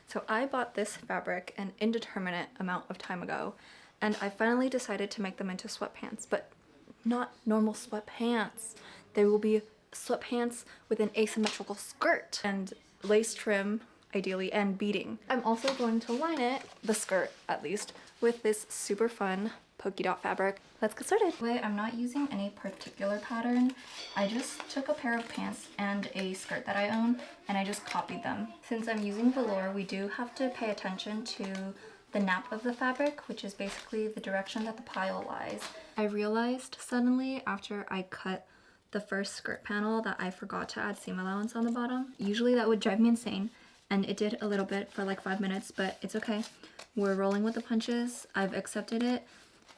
So I bought this fabric an indeterminate amount of time ago, and I finally decided to make them into sweatpants, but not normal sweatpants. They will be sweatpants with an asymmetrical skirt and lace trim, ideally, and beading. I'm also going to line it, the skirt at least, with this super fun polka dot fabric. Let's get started. Wait, I'm not using any particular pattern. I just took a pair of pants and a skirt that I own and I just copied them. Since I'm using velour, we do have to pay attention to the nap of the fabric, which is basically the direction that the pile lies. I realized suddenly after I cut the first skirt panel that I forgot to add seam allowance on the bottom. Usually that would drive me insane, and it did a little bit for like 5 minutes, but it's okay. We're rolling with the punches. I've accepted it.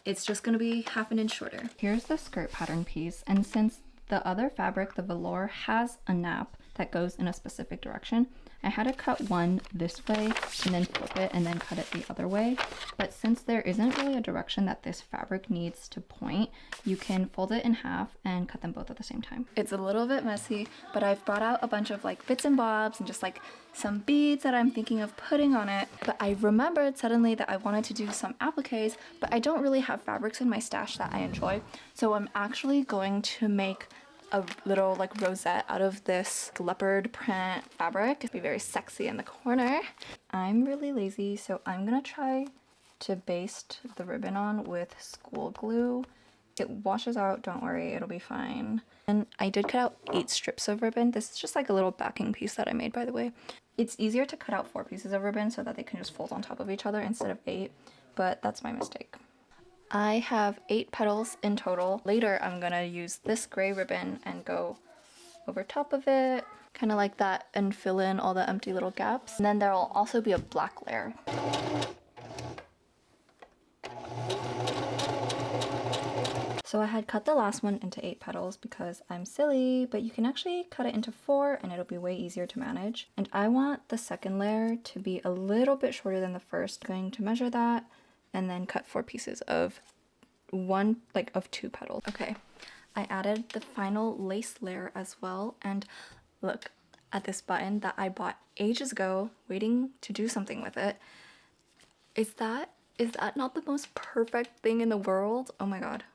It's just gonna be half an inch shorter. Here's the skirt pattern piece, and since the other fabric, the velour, has a nap that goes in a specific direction, I had to cut one this way and then flip it and then cut it the other way. But since there isn't really a direction that this fabric needs to point, you can fold it in half and cut them both at the same time. It's a little bit messy, but I've brought out a bunch of like bits and bobs and just like some beads that I'm thinking of putting on it. But I remembered suddenly that I wanted to do some appliques, but I don't really have fabrics in my stash that I enjoy. So I'm actually going to make a little like rosette out of this leopard print fabric. It'll be very sexy in the corner. I'm really lazy, so I'm gonna try to baste the ribbon on with school glue. It washes out, don't worry, it'll be fine. And I did cut out 8 strips of ribbon. This is just like a little backing piece that I made, by the way. It's easier to cut out 4 pieces of ribbon so that they can just fold on top of each other instead of 8, but that's my mistake. I have 8 petals in total. Later, I'm gonna use this gray ribbon and go over top of it, kind of like that, and fill in all the empty little gaps. And then there'll also be a black layer. So I had cut the last one into 8 petals because I'm silly, but you can actually cut it into 4 and it'll be way easier to manage. And I want the second layer to be a little bit shorter than the first. I'm going to measure that and then cut 4 pieces of 2 petals. Okay, I added the final lace layer as well, and look at this button that I bought ages ago, waiting to do something with it. Is that not the most perfect thing in the world? Oh my god.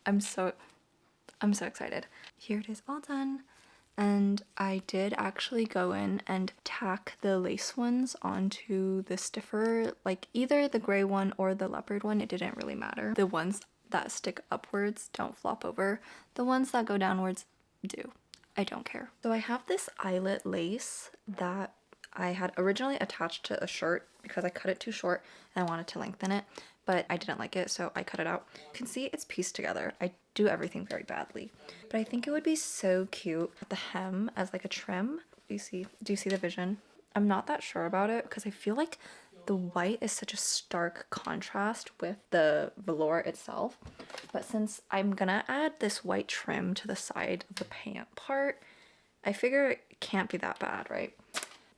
I'm so excited. Here it is all done. And I did actually go in and tack the lace ones onto the stiffer, like either the gray one or the leopard one, it didn't really matter. The ones that stick upwards don't flop over. The ones that go downwards do. I don't care. So I have this eyelet lace that I had originally attached to a shirt because I cut it too short and I wanted to lengthen it, but I didn't like it, so I cut it out. You can see it's pieced together. I do everything very badly, but I think it would be so cute with the hem as like a trim. Do you see the vision? I'm not that sure about it because I feel like the white is such a stark contrast with the velour itself, but since I'm gonna add this white trim to the side of the pant part, I figure it can't be that bad, right?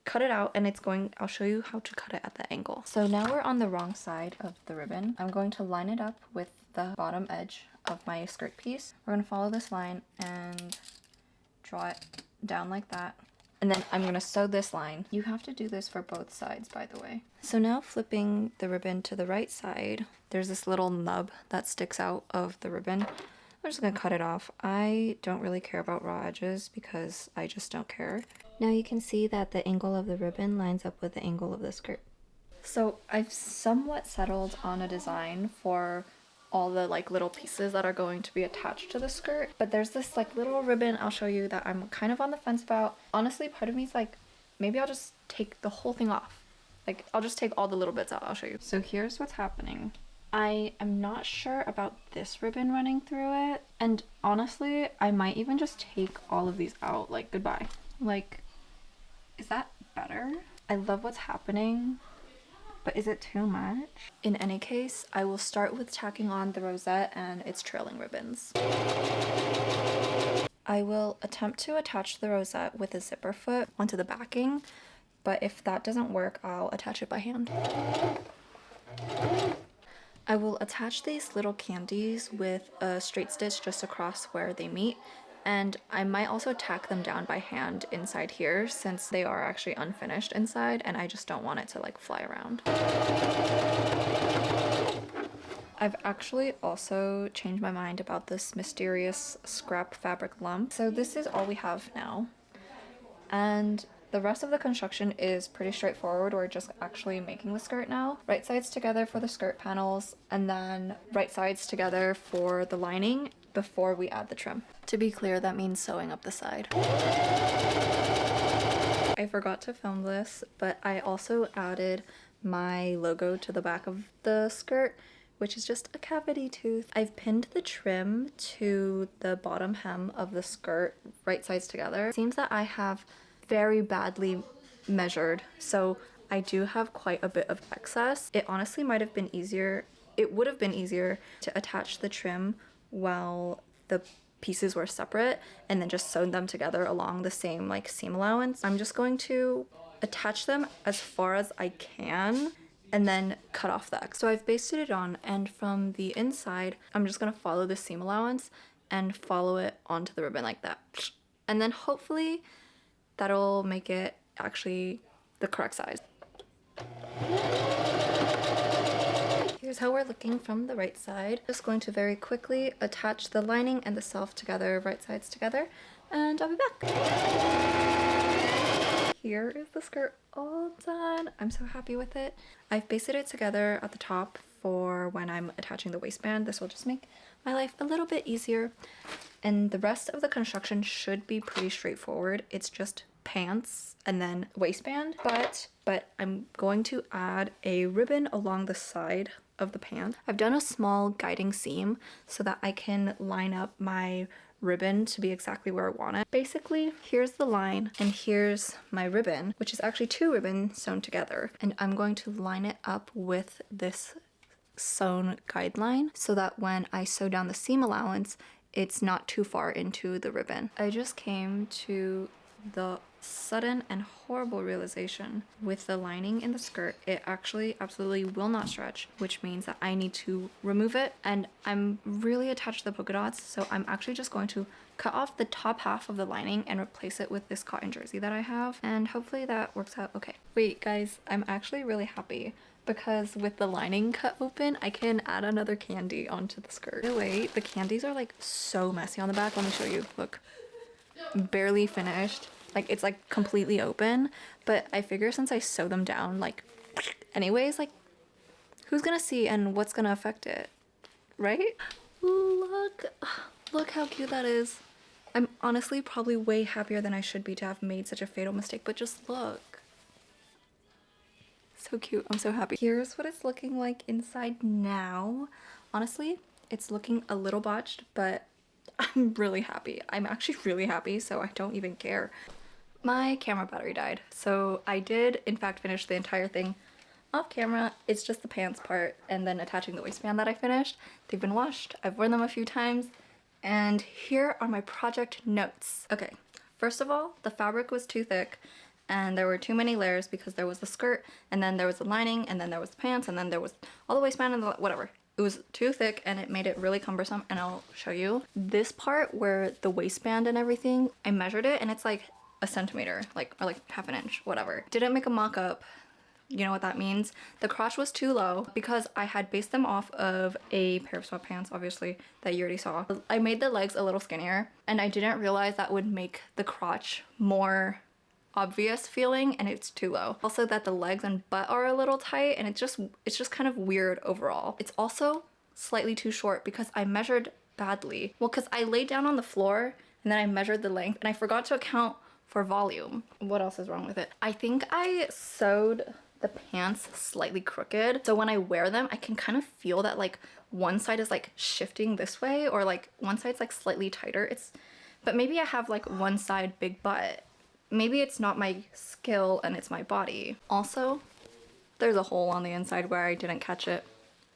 Cut it out, and I'll show you how to cut it at the angle. So now we're on the wrong side of the ribbon. I'm going to line it up with the bottom edge of my skirt piece. We're gonna follow this line and draw it down like that. And then I'm gonna sew this line. You have to do this for both sides, by the way. So now flipping the ribbon to the right side, there's this little nub that sticks out of the ribbon. I'm just gonna cut it off. I don't really care about raw edges because I just don't care. Now you can see that the angle of the ribbon lines up with the angle of the skirt. So I've somewhat settled on a design for all the like little pieces that are going to be attached to the skirt, but there's this like little ribbon I'll show you that I'm kind of on the fence about. Honestly, part of me is like, maybe I'll just take the whole thing off. Like, I'll just take all the little bits out. I'll show you. So here's what's happening. I am not sure about this ribbon running through it, and honestly, I might even just take all of these out. Like, goodbye. Like, is that better? I love what's happening, but is it too much? In any case, I will start with tacking on the rosette and its trailing ribbons. I will attempt to attach the rosette with a zipper foot onto the backing, but if that doesn't work, I'll attach it by hand. I will attach these little candies with a straight stitch just across where they meet, And I might also tack them down by hand inside here since they are actually unfinished inside and I just don't want it to like fly around. I've actually also changed my mind about this mysterious scrap fabric lump. So this is all we have now. And the rest of the construction is pretty straightforward. We're just actually making the skirt now. Right sides together for the skirt panels and then right sides together for the lining before we add the trim. To be clear, that means sewing up the side. I forgot to film this, but I also added my logo to the back of the skirt, which is just a cavity tooth. I've pinned the trim to the bottom hem of the skirt, right sides together. It seems that I have very badly measured, so I do have quite a bit of excess. It honestly might have been easier, it would have been easier to attach the trim while the pieces were separate and then just sew them together along the same like seam allowance. I'm just going to attach them as far as I can and then cut off the excess. So I've basted it on, and from the inside, I'm just gonna follow the seam allowance and follow it onto the ribbon like that. And then hopefully that'll make it actually the correct size. Here's how we're looking from the right side. Just going to very quickly attach the lining and the self together, right sides together, and I'll be back. Here is the skirt all done. I'm so happy with it. I've basted it together at the top for when I'm attaching the waistband. This will just make my life a little bit easier. And the rest of the construction should be pretty straightforward. It's just pants and then waistband, but I'm going to add a ribbon along the side of the pants. I've done a small guiding seam so that I can line up my ribbon to be exactly where I want it. Basically, here's the line and here's my ribbon, which is actually two ribbons sewn together. And I'm going to line it up with this sewn guideline so that when I sew down the seam allowance, it's not too far into the ribbon. I just came to the sudden and horrible realization with the lining in the skirt, it actually absolutely will not stretch, which means that I need to remove it, and I'm really attached to the polka dots, so I'm actually just going to cut off the top half of the lining and replace it with this cotton jersey that I have, and hopefully that works out okay. Wait guys, I'm actually really happy because with the lining cut open, I can add another candy onto the skirt. By the way, the candies are like so messy on the back. Let me show you. Look, barely finished. Like it's like completely open, but I figure since I sew them down like anyways, like who's gonna see and what's gonna affect it, right? Look how cute that is. I'm honestly probably way happier than I should be to have made such a fatal mistake, but just look. So cute. I'm so happy. Here's what it's looking like inside now. Honestly, it's looking a little botched, but I'm really happy. I'm actually really happy, so I don't even care. My camera battery died, so I did in fact finish the entire thing off camera. It's just the pants part and then attaching the waistband that I finished. They've been washed. I've worn them a few times, and here are my project notes. Okay, first of all, the fabric was too thick and there were too many layers because there was the skirt and then there was the lining and then there was the pants and then there was all the waistband and whatever. It was too thick and it made it really cumbersome, and I'll show you. This part where the waistband and everything, I measured it and it's like a centimeter, or like half an inch, whatever. Didn't make a mock-up. You know what that means. The crotch was too low because I had based them off of a pair of sweatpants, obviously, that you already saw. I made the legs a little skinnier and I didn't realize that would make the crotch more obvious feeling, and it's too low. Also that the legs and butt are a little tight, and it's just kind of weird overall. It's also slightly too short because I measured badly. Well, because I laid down on the floor and then I measured the length and I forgot to account for volume. What else is wrong with it? I think I sewed the pants slightly crooked, so when I wear them I can kind of feel that like one side is like shifting this way, or like one side's like slightly tighter. But maybe I have like one side big butt. Maybe it's not my skill and it's my body. Also, there's a hole on the inside where I didn't catch it.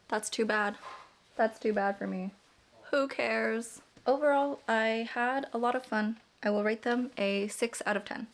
That's too bad. That's too bad for me. Who cares? Overall, I had a lot of fun. I will rate them a 6 out of 10.